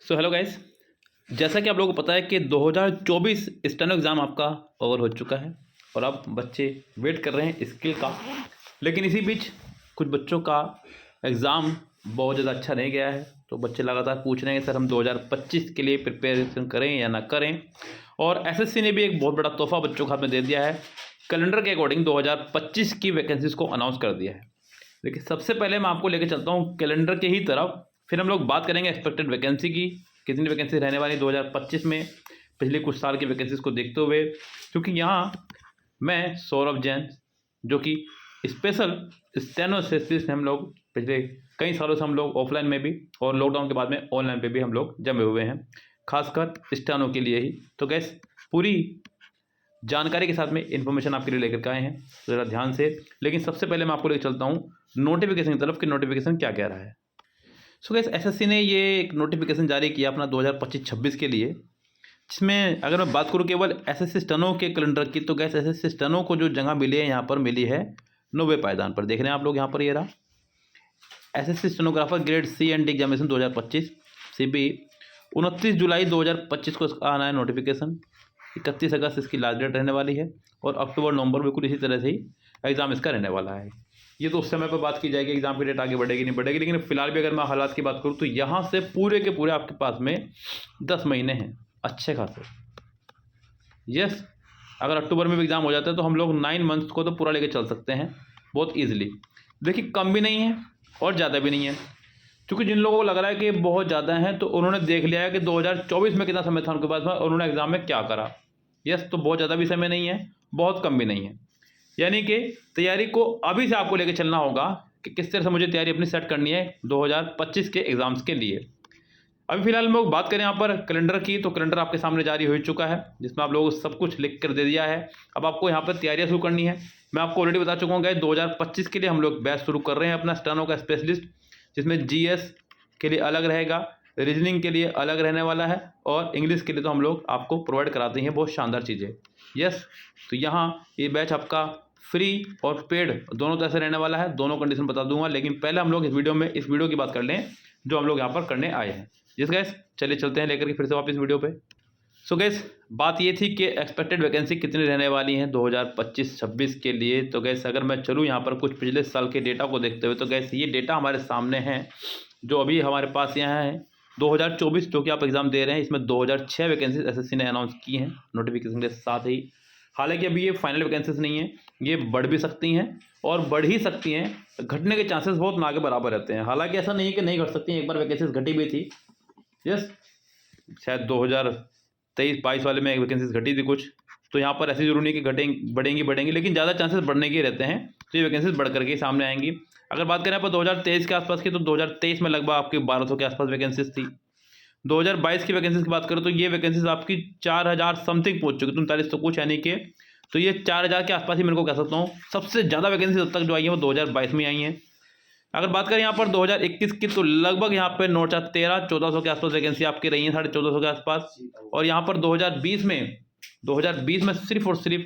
So hello guys, जैसा कि आप लोगों को पता है कि 2024 स्टेनो एग्ज़ाम आपका ओवर हो चुका है और अब बच्चे वेट कर रहे हैं स्किल का। लेकिन इसी बीच कुछ बच्चों का एग्ज़ाम बहुत ज़्यादा अच्छा नहीं गया है, तो बच्चे लगातार पूछ रहे हैं सर हम 2025 के लिए प्रिपरेशन करें या ना करें। और एसएससी ने भी एक बहुत बड़ा तोहफा बच्चों के हाथ में दे दिया है। कैलेंडर के अकॉर्डिंग 2025 की वैकेंसीज़ को अनाउंस कर दिया है। लेकिन सबसे पहले मैं आपको लेकर चलता हूँ कैलेंडर के ही तरफ, फिर हम लोग बात करेंगे एक्सपेक्टेड वैकेंसी की, कितनी वैकेंसी रहने वाली 2025 में पिछले कुछ साल की वैकेंसीज को देखते हुए। क्योंकि यहाँ मैं सौरभ जैन, जो कि स्पेशल स्टेनो स्पेशलिस्ट हैं, हम लोग पिछले कई सालों से हम लोग ऑफलाइन में भी और लॉकडाउन के बाद में ऑनलाइन पे भी हम लोग जमे हुए हैं, खासकर स्टेनो के लिए ही। तो गैस पूरी जानकारी के साथ में इन्फॉर्मेशन आपके लिए लेकर के आए हैं, तो ज़रा ध्यान से। लेकिन सबसे पहले मैं आपको लेकर चलता हूँ नोटिफिकेशन की तरफ कि नोटिफिकेशन क्या कह रहा है। सो गैस एसएससी ने ये एक नोटिफिकेशन जारी किया अपना 2025-26 के लिए, जिसमें अगर मैं बात करूँ केवल एसएससी स्टेनो के कैलेंडर की, तो गैस एसएससी स्टेनो को जो जगह मिली है यहाँ पर मिली है 90 पायदान पर। देख रहे हैं आप लोग यहाँ पर, ये रहा SSC stenographer grade C and D examination 2025 सीबी। 29 जुलाई 2025 को इसका आना है नोटिफिकेशन। 31 अगस्त इसकी लास्ट डेट रहने वाली है और अक्टूबर नवंबर बिल्कुल इसी तरह से ही एग्ज़ाम इसका रहने वाला है। ये तो उस समय पर बात की जाएगी एग्ज़ाम की डेट आगे बढ़ेगी नहीं बढ़ेगी, लेकिन फिलहाल भी अगर मैं हालात की बात करूँ तो यहाँ से पूरे के पूरे आपके पास में 10 महीने हैं अच्छे खासे। यस, अगर अक्टूबर में भी एग्ज़ाम हो जाता है तो हम लोग 9 मंथ्स को तो पूरा लेके चल सकते हैं बहुत ईजिली। देखिए कम भी नहीं है और ज़्यादा भी नहीं है, क्योंकि जिन लोगों को लग रहा है कि बहुत ज़्यादा है तो उन्होंने देख लिया है कि 2024 में कितना समय था उनके पास में और उन्होंने एग्ज़ाम में क्या करा। यस, तो बहुत ज़्यादा भी समय नहीं है, बहुत कम भी नहीं है। यानी कि तैयारी को अभी से आपको लेकर चलना होगा कि किस तरह से मुझे तैयारी अपनी सेट करनी है 2025 के एग्ज़ाम्स के लिए। अभी फिलहाल हम लोग बात करें यहाँ पर कैलेंडर की, तो कैलेंडर आपके सामने जारी हो चुका है, जिसमें आप लोगों को सब कुछ लिख कर दे दिया है। अब आपको यहाँ पर तैयारियाँ शुरू करनी है। मैं आपको ऑलरेडी बता चुका हूँ 2025 के लिए हम लोग बैच शुरू कर रहे हैं अपना स्टेनो का स्पेशलिस्ट, जिसमें जीएस के लिए अलग रहेगा, रीजनिंग के लिए अलग रहने वाला है और इंग्लिश के लिए तो हम लोग आपको प्रोवाइड कराते हैं बहुत शानदार चीज़ें। यस, तो यहाँ ये बैच आपका फ्री और पेड दोनों तरह से रहने वाला है, दोनों कंडीशन बता दूंगा। लेकिन पहले हम लोग इस वीडियो की बात कर लें जो हम लोग यहाँ पर करने आए हैं। यस गैस, चलिए चलते हैं लेकर के फिर से वापस वीडियो पे। सो गैस बात ये थी कि एक्सपेक्टेड वैकेंसी कितनी रहने वाली हैं 2025-26 के लिए। तो गैस अगर मैं चलूँ यहाँ पर कुछ पिछले साल के डेटा को देखते हुए, तो गैस ये डेटा हमारे सामने हैं जो अभी हमारे पास यहाँ है 2024 जो कि आप एग्ज़ाम दे रहे हैं। इसमें 2006 वैकेंसीज एसएससी ने अनाउंस की हैं नोटिफिकेशन के साथ ही। हालांकि अभी ये फाइनल वैकेंसीज नहीं है, ये बढ़ भी सकती हैं और बढ़ ही सकती हैं, घटने के चांसेस बहुत ना के बराबर रहते हैं। हालांकि ऐसा नहीं है कि नहीं घट सकती हैं, एक बार वैकेंसीज घटी भी थी। यस, शायद 2023-22 वाले में वैकेंसीज घटी थी कुछ, तो यहाँ पर ऐसी जरूरी नहीं कि घटेंगी बढ़ेंगी, लेकिन ज़्यादा चांसेस बढ़ने के रहते हैं, तो ये वैकेंसीज बढ़ करके सामने आएंगी। अगर बात करें पर 2023 के आसपास की, तो 2023 में लगभग आपकी 1200 के आसपास वैकेंसीज थी। 2022 की वैकेंसीज की बात करें तो ये वैकेंसीज आपकी 4000 समथिंग पहुंच चुकी, 39 तो कुछ यानी कि, तो ये 4000 के आसपास ही मेरे को कह सकता हूँ। सबसे ज़्यादा वैकेंसीज अब तक जो आई हैं वो 2022 में आई हैं। अगर बात करें यहाँ पर 2021 की, तो लगभग यहाँ पर 1400 के आसपास वैकेंसी आपकी रही है, 1450 के आसपास। और यहाँ पर 2020 में सिर्फ और सिर्फ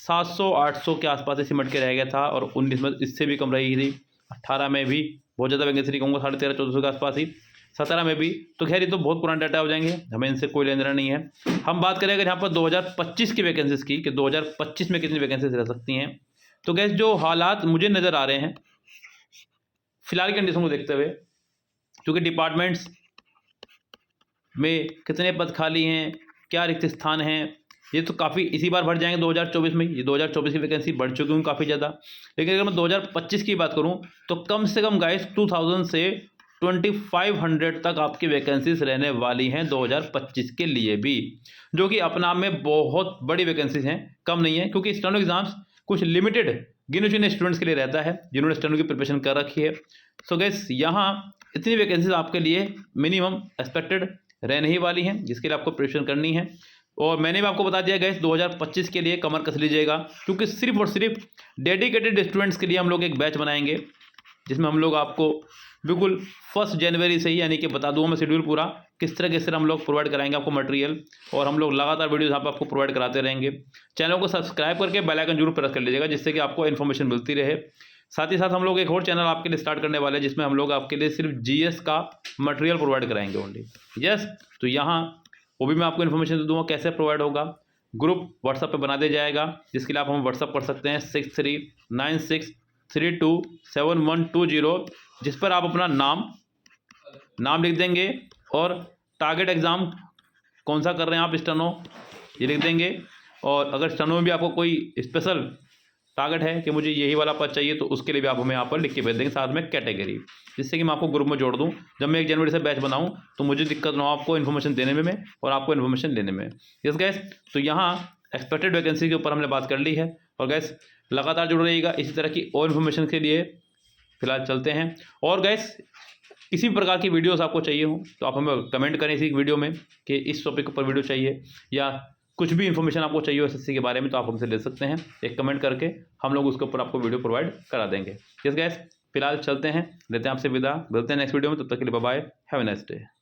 700-800 के आसपास ही सिमट के रह गया था और 19 में इससे भी कम रही थी। 18 में भी बहुत ज़्यादा वैकेंसी नहीं कहूँगा, 1350-1400 के आसपास ही। 17 में भी, तो खैर ये तो बहुत पुराना डाटा हो जाएंगे, हमें इनसे कोई लेना देना नहीं है। हम बात करें अगर यहाँ पर 2025 की वैकेंसीज की कि 2025 में कितनी वैकेंसीज रह सकती हैं, तो गैस जो हालात मुझे नज़र आ रहे हैं फिलहाल की कंडीशन को देखते हुए, क्योंकि डिपार्टमेंट्स में कितने पद खाली हैं, क्या रिक्त स्थान हैं, ये तो काफ़ी इसी बार बढ़ जाएंगे 2024 में। ये 2024 की वैकेंसी बढ़ चुकी हूँ काफ़ी ज़्यादा। लेकिन अगर मैं 2025 की बात करूँ तो कम से कम गाइस 2000 से 2500 तक आपकी वैकेंसीज रहने वाली हैं 2025 के लिए भी, जो कि अपना आप में बहुत बड़ी वैकेंसीज हैं, कम नहीं है। क्योंकि स्टेनो एग्जाम्स कुछ लिमिटेड गिने चुने स्टूडेंट्स के लिए रहता है जिन्होंने स्टेनो की प्रिपरेशन कर रखी है। सो गैस यहाँ इतनी वैकेंसीज आपके लिए मिनिमम एक्सपेक्टेड रहने ही वाली हैं, जिसके लिए आपको प्रिपरेशन करनी है। और मैंने भी आपको बता दिया गैस 2025 के लिए कमर कस लीजिएगा, क्योंकि सिर्फ और सिर्फ डेडिकेटेड स्टूडेंट्स के लिए हम लोग एक बैच बनाएंगे, जिसमें हम लोग आपको बिल्कुल 1 जनवरी से ही, यानी कि बता दूंगा मैं शेड्यूल पूरा किस तरह हम लोग प्रोवाइड कराएंगे आपको मटेरियल, और हम लोग लगातार वीडियोस यहाँ पर आपको प्रोवाइड कराते रहेंगे। चैनल को सब्सक्राइब करके बेल आइकन जरूर प्रेस कर लीजिएगा, जिससे कि आपको इन्फॉर्मेशन मिलती रहे। साथ ही साथ हम लोग एक और चैनल आपके लिए स्टार्ट करने वाले हैं जिसमें हम लोग आपके लिए सिर्फ जीएस का मटेरियल प्रोवाइड कराएंगे ओनली। यस, तो यहाँ वो भी मैं आपको इन्फॉर्मेशन दे दूँगा कैसे प्रोवाइड होगा। ग्रुप व्हाट्सएप पे बना दिया जाएगा जिसके लिए आप हम व्हाट्सएप कर सकते हैं 6396327120, जिस पर आप अपना नाम लिख देंगे और टारगेट एग्ज़ाम कौन सा कर रहे हैं आप, स्टेनो ये लिख देंगे। और अगर स्टेनो में भी आपको कोई स्पेशल टारगेट है कि मुझे यही वाला पद चाहिए तो उसके लिए भी आप हमें यहाँ पर लिख के भेज देंगे, साथ में कैटेगरी, जिससे कि मैं आपको ग्रुप में जोड़ दूँ। जब मैं 1 जनवरी से बैच बनाऊँ तो मुझे दिक्कत ना हो आपको इन्फॉर्मेशन देने में और आपको इन्फॉर्मेशन लेने में। यस गैस, तो यहाँ एक्सपेक्टेड वैकेंसी के ऊपर हमने बात कर ली है। और गैस लगातार जुड़ रहिएगा इसी तरह की और इन्फॉर्मेशन के लिए। फिलहाल चलते हैं। और गैस किसी भी प्रकार की वीडियोस आपको चाहिए हो तो आप हमें कमेंट करें इसी वीडियो में कि इस टॉपिक पर वीडियो चाहिए, या कुछ भी इन्फॉर्मेशन आपको चाहिए हो एसएससी के बारे में तो आप हमसे ले सकते हैं। एक कमेंट करके हम लोग उसके ऊपर आपको वीडियो प्रोवाइड करा देंगे। यस गैस, फिलहाल चलते हैं, लेते हैं आपसे विदा, मिलते हैं नेक्स्ट वीडियो में। तब तक के लिए bye bye, have a nice day.